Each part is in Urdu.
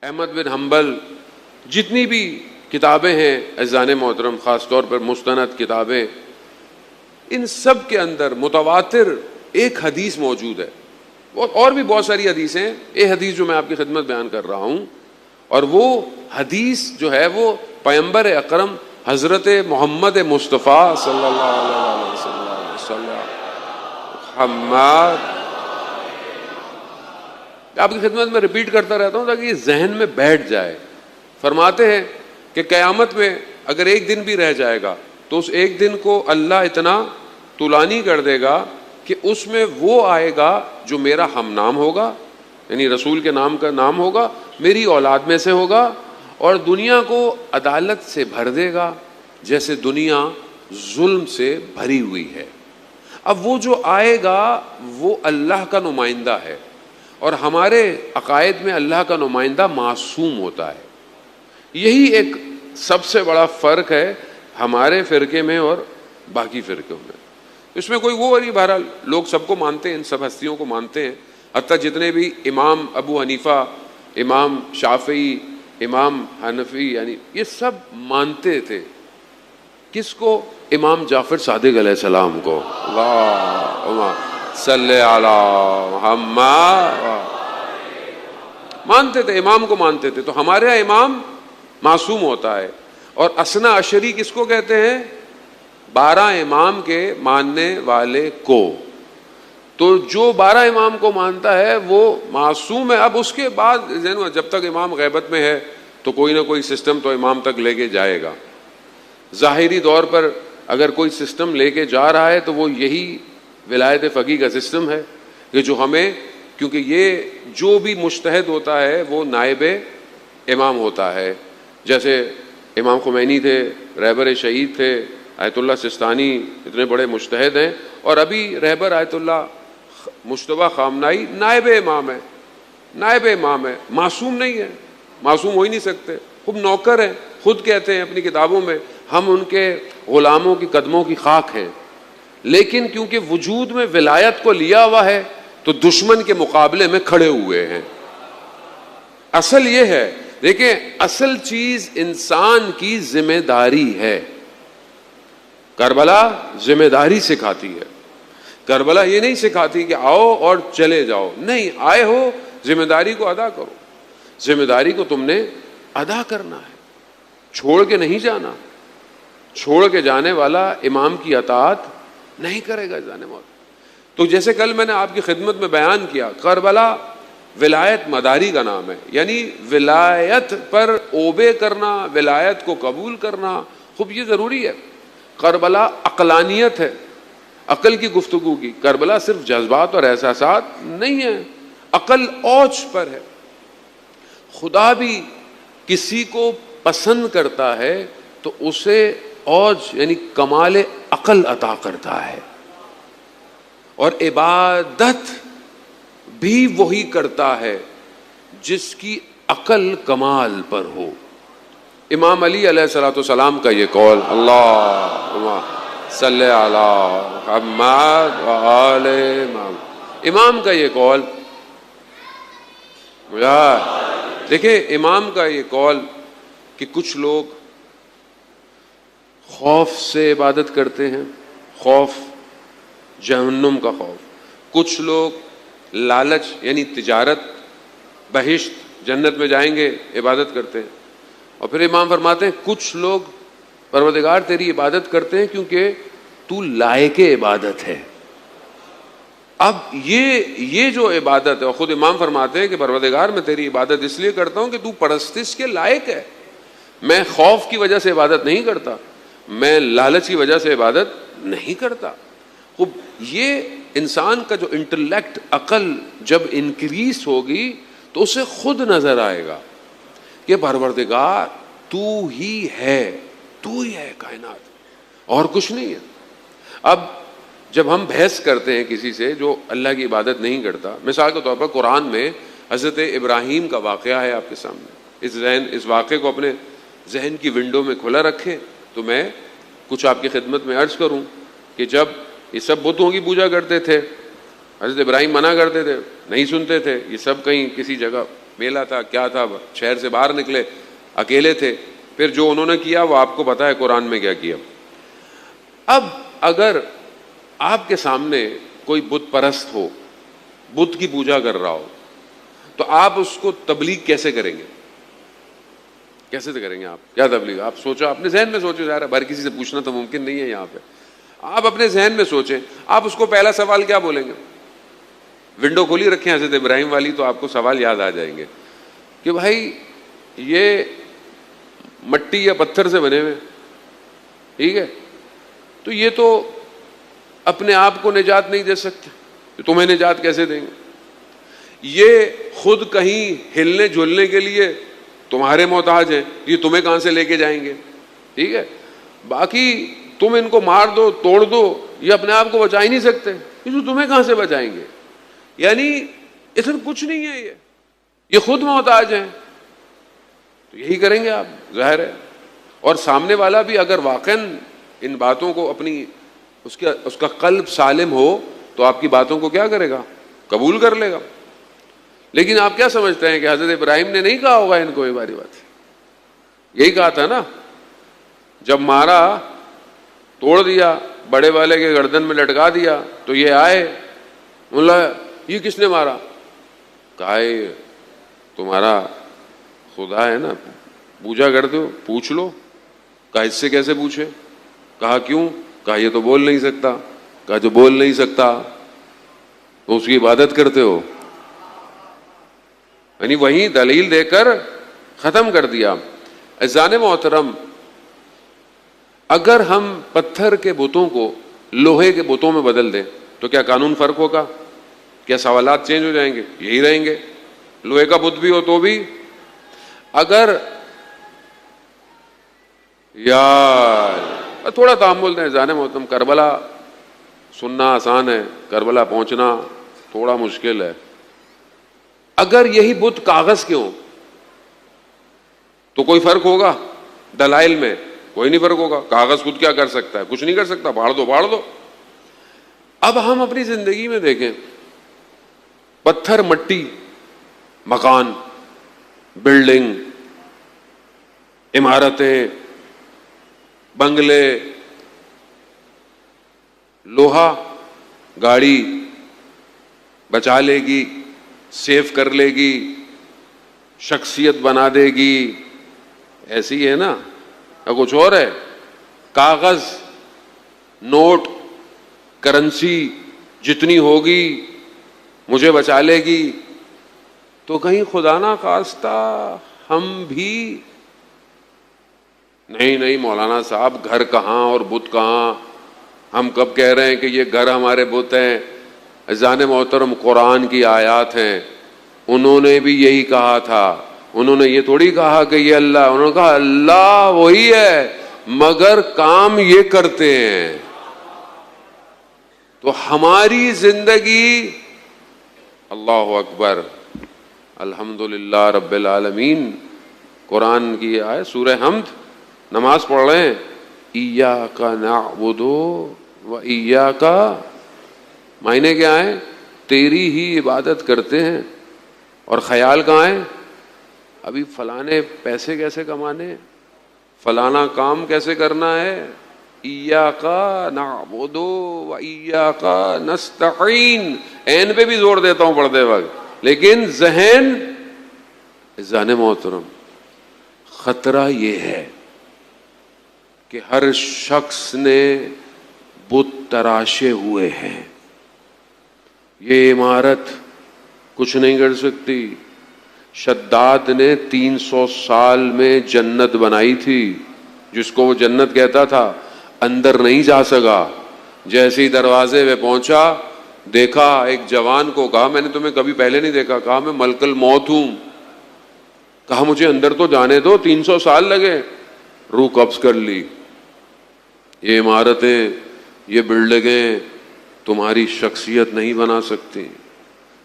احمد بن حنبل، جتنی بھی کتابیں ہیں عزیزان محترم، خاص طور پر مستند کتابیں، ان سب کے اندر متواتر ایک حدیث موجود ہے. اور بھی بہت ساری حدیثیں ہیں. یہ حدیث جو میں آپ کی خدمت بیان کر رہا ہوں، اور وہ حدیث جو ہے وہ پیغمبر اکرم حضرت محمد مصطفیٰ صلی اللہ علیہ وسلم محمد، آپ کی خدمت میں ریپیٹ کرتا رہتا ہوں تاکہ یہ ذہن میں بیٹھ جائے. فرماتے ہیں کہ قیامت میں اگر ایک دن بھی رہ جائے گا تو اس ایک دن کو اللہ اتنا طولانی کر دے گا کہ اس میں وہ آئے گا جو میرا ہم نام ہوگا، یعنی رسول کے نام کا نام ہوگا، میری اولاد میں سے ہوگا، اور دنیا کو عدالت سے بھر دے گا جیسے دنیا ظلم سے بھری ہوئی ہے. اب وہ جو آئے گا وہ اللہ کا نمائندہ ہے، اور ہمارے عقائد میں اللہ کا نمائندہ معصوم ہوتا ہے. یہی ایک سب سے بڑا فرق ہے ہمارے فرقے میں اور باقی فرقوں میں. اس میں کوئی وہ نہیں، بہرحال لوگ سب کو مانتے ہیں، ان سب ہستیوں کو مانتے ہیں. حتیٰ جتنے بھی امام ابو حنیفہ، امام شافعی، امام حنفی، یعنی یہ سب مانتے تھے. کس کو؟ امام جعفر صادق علیہ السلام کو. اللہم صلی علی محمد. مانتے تھے، امام کو مانتے تھے. تو ہمارے یہاں امام معصوم ہوتا ہے. اور اثنا عشری کس کو کہتے ہیں؟ 12 امام کے ماننے والے کو. تو جو 12 امام کو مانتا ہے وہ معصوم ہے. اب اس کے بعد جب تک امام غیبت میں ہے تو کوئی نہ کوئی سسٹم تو امام تک لے کے جائے گا. ظاہری طور پر اگر کوئی سسٹم لے کے جا رہا ہے تو وہ یہی ولایت فقیہ کا سسٹم ہے کہ جو ہمیں، کیونکہ یہ جو بھی مجتہد ہوتا ہے وہ نائب امام ہوتا ہے. جیسے امام خمینی تھے، رہبر شہید تھے، آیت اللہ سستانی اتنے بڑے مجتہد ہیں، اور ابھی رہبر آیت اللہ مجتبیٰ خامنائی نائب امام ہے. نائب امام ہے، معصوم نہیں ہے، معصوم ہو ہی نہیں سکتے. خود نوکر ہیں، خود کہتے ہیں اپنی کتابوں میں ہم ان کے غلاموں کی قدموں کی خاک ہیں. لیکن کیونکہ وجود میں ولایت کو لیا ہوا ہے تو دشمن کے مقابلے میں کھڑے ہوئے ہیں. اصل یہ ہے، دیکھیں اصل چیز انسان کی ذمہ داری ہے. کربلا ذمہ داری سکھاتی ہے. کربلا یہ نہیں سکھاتی کہ آؤ اور چلے جاؤ. نہیں، آئے ہو ذمہ داری کو ادا کرو. ذمہ داری کو تم نے ادا کرنا ہے، چھوڑ کے نہیں جانا. چھوڑ کے جانے والا امام کی اطاعت نہیں کرے گا جانے والا. تو جیسے کل میں نے آپ کی خدمت میں بیان کیا، کربلا ولایت مداری کا نام ہے، یعنی ولایت پر اوبے کرنا، ولایت کو قبول کرنا. خوب یہ ضروری ہے. کربلا عقلانیت ہے، عقل کی گفتگو کی. کربلا صرف جذبات اور احساسات نہیں ہے، عقل اوج پر ہے. خدا بھی کسی کو پسند کرتا ہے تو اسے اوج یعنی کمال عقل عطا کرتا ہے، اور عبادت بھی وہی کرتا ہے جس کی عقل کمال پر ہو. امام علی علیہ الصلوۃ والسلام کا یہ قول، اللہم صلی علی محمد وآل محمد، امام کا یہ قول، دیکھیں امام کا یہ قول کہ کچھ لوگ خوف سے عبادت کرتے ہیں، خوف جہنم کا خوف. کچھ لوگ لالچ یعنی تجارت، بہشت جنت میں جائیں گے عبادت کرتے ہیں. اور پھر امام فرماتے ہیں کچھ لوگ پروردگار تیری عبادت کرتے ہیں کیونکہ تو لائق عبادت ہے. اب یہ جو عبادت ہے، اور خود امام فرماتے ہیں کہ پروردگار میں تیری عبادت اس لیے کرتا ہوں کہ تو پرستش کے لائق ہے. میں خوف کی وجہ سے عبادت نہیں کرتا، میں لالچ کی وجہ سے عبادت نہیں کرتا. خب یہ انسان کا جو انٹلیکٹ، عقل جب انکریز ہوگی تو اسے خود نظر آئے گا کہ پروردگار تو ہی ہے کائنات، اور کچھ نہیں ہے. اب جب ہم بحث کرتے ہیں کسی سے جو اللہ کی عبادت نہیں کرتا، مثال کے طور پر قرآن میں حضرت ابراہیم کا واقعہ ہے آپ کے سامنے. اس واقعے کو اپنے ذہن کی ونڈو میں کھلا رکھیں تو میں کچھ آپ کی خدمت میں عرض کروں کہ جب یہ سب بتوں کی پوجا کرتے تھے، حضرت ابراہیم منع کرتے تھے، نہیں سنتے تھے. یہ سب کہیں کسی جگہ میلہ تھا کیا تھا, شہر سے باہر نکلے, اکیلے تھے, پھر جو انہوں نے کیا وہ آپ کو پتا ہے قرآن میں کیا کیا. اب اگر آپ کے سامنے کوئی بت پرست ہو, بت کی پوجا کر رہا ہو, تو آپ اس کو تبلیغ کیسے کریں گے؟ کیسے کریں گے آپ؟ کیا تبلیغ؟ آپ سوچو, اپنے ذہن میں سوچو, ظاہر ہے ہر کسی سے پوچھنا تو ممکن نہیں ہے یہاں پہ. آپ اپنے ذہن میں سوچیں, آپ اس کو پہلا سوال کیا بولیں گے؟ ونڈو کھلی رکھیں حضرت ابراہیم والی, تو آپ کو سوال یاد آ جائیں گے کہ بھائی یہ مٹی یا پتھر سے بنے ہوئے, ٹھیک ہے, تو یہ تو اپنے آپ کو نجات نہیں دے سکتے, تو تمہیں نجات کیسے دیں گے؟ یہ خود کہیں ہلنے جھولنے کے لیے تمہارے محتاج ہیں, یہ تمہیں کہاں سے لے کے جائیں گے؟ ٹھیک ہے, باقی تم ان کو مار دو, توڑ دو, یہ اپنے آپ کو بچا ہی نہیں سکتے, یہ تمہیں کہاں سے بچائیں گے؟ یعنی اس میں کچھ نہیں ہے, یہ خود محتاج ہیں, تو یہی کریں گے آپ, ظاہر ہے. اور سامنے والا بھی اگر واقعاً ان باتوں کو اپنی اس کا قلب سالم ہو تو آپ کی باتوں کو کیا کرے گا؟ قبول کر لے گا. لیکن آپ کیا سمجھتے ہیں کہ حضرت ابراہیم نے نہیں کہا ہوگا ان کو یہ باری بات؟ یہی کہا تھا نا, جب مارا, توڑ دیا, بڑے والے کے گردن میں لٹکا دیا, تو یہ آئے, بولا یہ کس نے مارا؟ کہا یہ تمہارا خدا ہے نا, پوجا کرتے ہو, پوچھ لو. کہا اس سے کیسے پوچھے؟ کہا کیوں؟ کہا یہ تو بول نہیں سکتا. کہا جو بول نہیں سکتا تو اس کی عبادت کرتے ہو. یعنی وہیں دلیل دے کر ختم کر دیا. عزیزان محترم, اگر ہم پتھر کے بتوں کو لوہے کے بتوں میں بدل دیں تو کیا قانون فرق ہوگا؟ کیا سوالات چینج ہو جائیں گے؟ یہی رہیں گے. لوہے کا بت بھی ہو تو بھی. اگر یار تھوڑا تحمل دیں عزیزان محترم, کربلا سننا آسان ہے, کربلا پہنچنا تھوڑا مشکل ہے. اگر یہی بت کاغذ کے ہوں تو کوئی فرق ہوگا؟ دلائل میں کوئی نہیں فرق ہوگا. کاغذ خود کیا کر سکتا ہے؟ کچھ نہیں کر سکتا, پھاڑ دو پھاڑ دو. اب ہم اپنی زندگی میں دیکھیں, پتھر, مٹی, مکان, بلڈنگ, عمارتیں, بنگلے, لوہا گاڑی بچا لے گی, سیف کر لے گی, شخصیت بنا دے گی, ایسی ہے نا, یا کچھ اور ہے؟ کاغذ, نوٹ, کرنسی جتنی ہوگی مجھے بچا لے گی. تو کہیں خدا نہ خواستہ ہم بھی نہیں مولانا صاحب, گھر کہاں اور بت کہاں؟ ہم کب کہہ رہے ہیں کہ یہ گھر ہمارے بت ہیں؟ عزیزان محترم, قرآن کی آیات ہیں, انہوں نے بھی یہی کہا تھا. انہوں نے یہ تھوڑی کہا کہ یہ اللہ, انہوں نے کہا اللہ وہی ہے مگر کام یہ کرتے ہیں. تو ہماری زندگی, اللہ اکبر, الحمدللہ رب العالمین. قرآن کی آیت سورہ حمد, نماز پڑھ رہے ہیں, ایاک نعبد و ایاک, معنی کیا ہے؟ تیری ہی عبادت کرتے ہیں. اور خیال کہاں ہے؟ ابھی فلانے پیسے کیسے کمانے, فلانا کام کیسے کرنا ہے. ایاک نعبد و ایاک نستعین, عین پہ بھی زور دیتا ہوں پڑھتے وقت, لیکن ذہن. عزیزان محترم, خطرہ یہ ہے کہ ہر شخص نے بت تراشے ہوئے ہیں. یہ عمارت کچھ نہیں کر سکتی. شداد نے 300 سال میں جنت بنائی تھی, جس کو وہ جنت کہتا تھا, اندر نہیں جا سکا. جیسے ہی دروازے پہ پہنچا, دیکھا ایک جوان کو, کہا میں نے تمہیں کبھی پہلے نہیں دیکھا. کہا میں ملک الموت ہوں. کہا مجھے اندر تو جانے دو, 300 سال لگے. روح قبض کر لی. یہ عمارتیں, یہ بلڈنگیں تمہاری شخصیت نہیں بنا سکتی.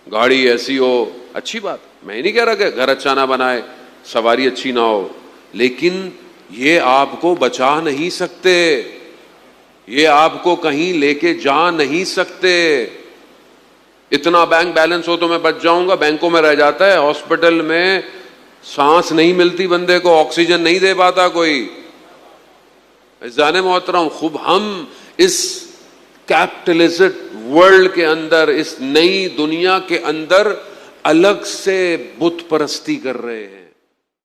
گاڑی ایسی ہو, اچھی بات, میں نہیں کہہ رہا کہ گھر اچھا نہ بنائے, سواری اچھی نہ ہو, لیکن یہ آپ کو بچا نہیں سکتے, یہ آپ کو کہیں لے کے جا نہیں سکتے. اتنا بینک بیلنس ہو تو میں بچ جاؤں گا، بینکوں میں رہ جاتا ہے، ہاسپٹل میں سانس نہیں ملتی بندے کو، آکسیجن نہیں دے پاتا کوئی. عزیزان محترم، خوب ہم اس کیپٹلسٹ ورلڈ کے اندر، اس نئی دنیا کے اندر الگ سے بت پرستی کر رہے ہیں.